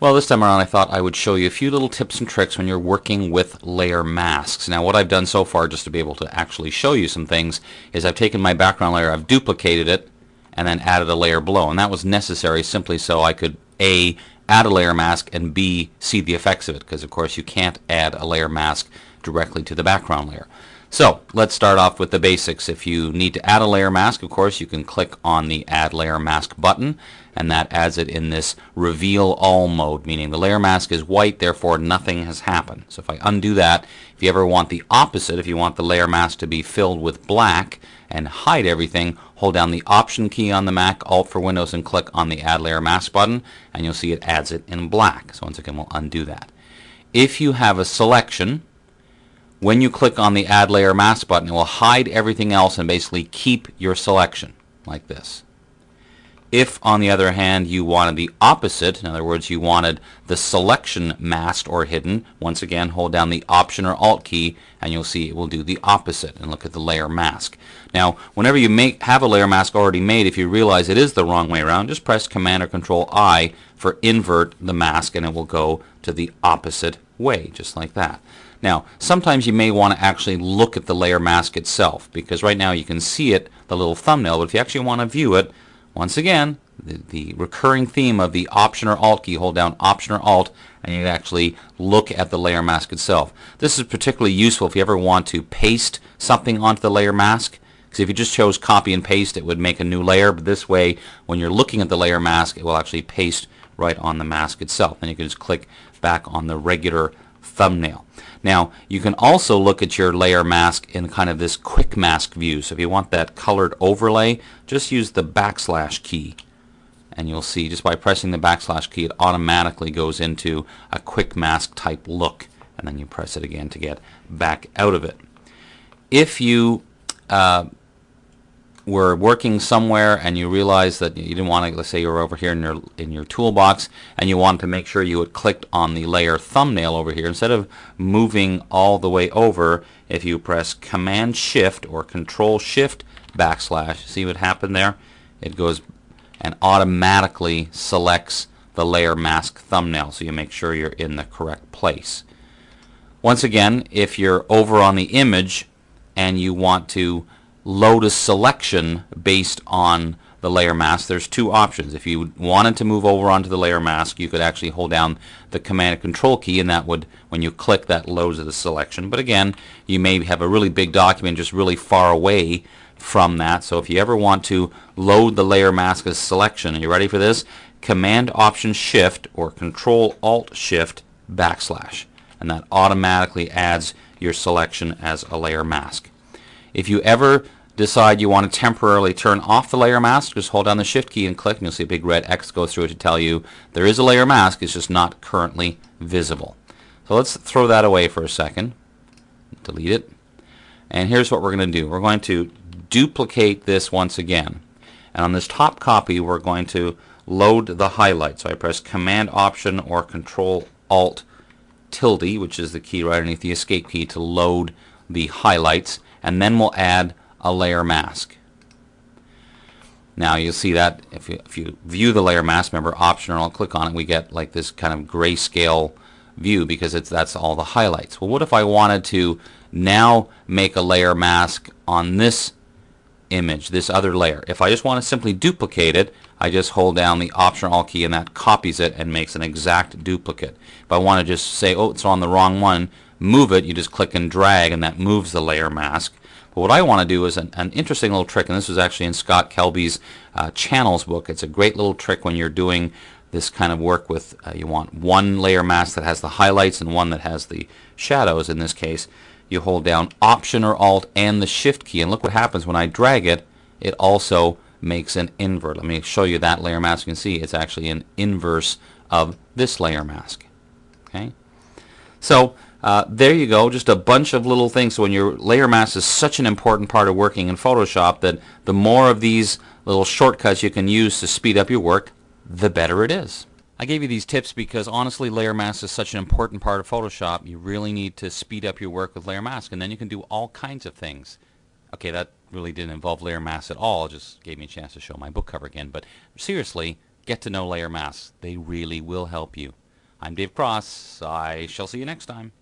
Well, this time around I thought I would show you a few little tips and tricks when you're working with layer masks. Now what I've done so far, just to be able to actually show you some things, is I've taken my background layer, I've duplicated it, and then added a layer below. And that was necessary simply so I could A, add a layer mask, and B, see the effects of it, because of course you can't add a layer mask directly to the background layer. So let's start off with the basics. If you need to add a layer mask, of course, you can click on the Add Layer Mask button, and that adds it in this Reveal All mode, meaning the layer mask is white, therefore nothing has happened. So if I undo that, if you ever want the opposite, if you want the layer mask to be filled with black and hide everything, hold down the Option key on the Mac, Alt for Windows, and click on the Add Layer Mask button, and you'll see it adds it in black. So once again, we'll undo that. If you have a selection, when you click on the Add Layer Mask button, it will hide everything else and basically keep your selection, like this. If, on the other hand, you wanted the opposite, in other words, you wanted the selection masked or hidden, once again, hold down the Option or Alt key, and you'll see it will do the opposite, and look at the layer mask. Now, whenever you have a layer mask already made, if you realize it is the wrong way around, just press Command or Control I for invert the mask, and it will go to the opposite way, just like that. Now, sometimes you may want to actually look at the layer mask itself, because right now you can see it, the little thumbnail, but if you actually want to view it, once again, the recurring theme of the Option or Alt key, hold down Option or Alt, and you actually look at the layer mask itself. This is particularly useful if you ever want to paste something onto the layer mask, because if you just chose copy and paste, it would make a new layer, but this way, when you're looking at the layer mask, it will actually paste right on the mask itself. And you can just click back on the regular thumbnail. Now, you can also look at your layer mask in kind of this quick mask view. So if you want that colored overlay, just use the backslash key. And you'll see just by pressing the backslash key, it automatically goes into a quick mask type look. And then you press it again to get back out of it. If you were working somewhere and you realized that you didn't want to, let's say you're over here in your toolbox and you wanted to make sure you had clicked on the layer thumbnail over here, instead of moving all the way over, if you press Command Shift or Control Shift backslash, see what happened there? It goes and automatically selects the layer mask thumbnail, so you make sure you're in the correct place. Once again, if you're over on the image and you want to load a selection based on the layer mask, there's two options. If you wanted to move over onto the layer mask, you could actually hold down the Command and Control key, and that would, when you click, that loads the selection. But again, you may have a really big document just really far away from that. So if you ever want to load the layer mask as selection, are you ready for this? Command Option Shift or Control Alt Shift backslash, and that automatically adds your selection as a layer mask. If you ever decide you want to temporarily turn off the layer mask, just hold down the Shift key and click, and you'll see a big red X go through it to tell you there is a layer mask, it's just not currently visible. So let's throw that away for a second. Delete it. And here's what we're going to do. We're going to duplicate this once again. And on this top copy, we're going to load the highlight. So I press Command Option or Control Alt tilde, which is the key right underneath the Escape key, to load the highlights. And then we'll add a layer mask. Now you'll see that if you view the layer mask, remember Option or I'll click on it, we get like this kind of grayscale view because that's all the highlights. Well, what if I wanted to now make a layer mask on this image, this other layer? If I just want to simply duplicate it, I just hold down the Option or Alt key and that copies it and makes an exact duplicate. If I want to just say, oh, it's on the wrong one, move it, you just click and drag and that moves the layer mask. But what I want to do is an interesting little trick, and this was actually in Scott Kelby's Channels book. It's a great little trick when you're doing this kind of work with, you want one layer mask that has the highlights and one that has the shadows. In this case, you hold down Option or Alt and the Shift key, and look what happens when I drag it, it also makes an invert. Let me show you that layer mask. You can see it's actually an inverse of this layer mask. Okay, so there you go, just a bunch of little things. So when your layer mask is such an important part of working in Photoshop that the more of these little shortcuts you can use to speed up your work, the better it is. I gave you these tips because honestly layer mask is such an important part of Photoshop. You really need to speed up your work with layer mask, and then you can do all kinds of things. Okay, that really didn't involve layer masks at all, it just gave me a chance to show my book cover again, but seriously, get to know layer masks. They really will help you. I'm Dave Cross. I shall see you next time.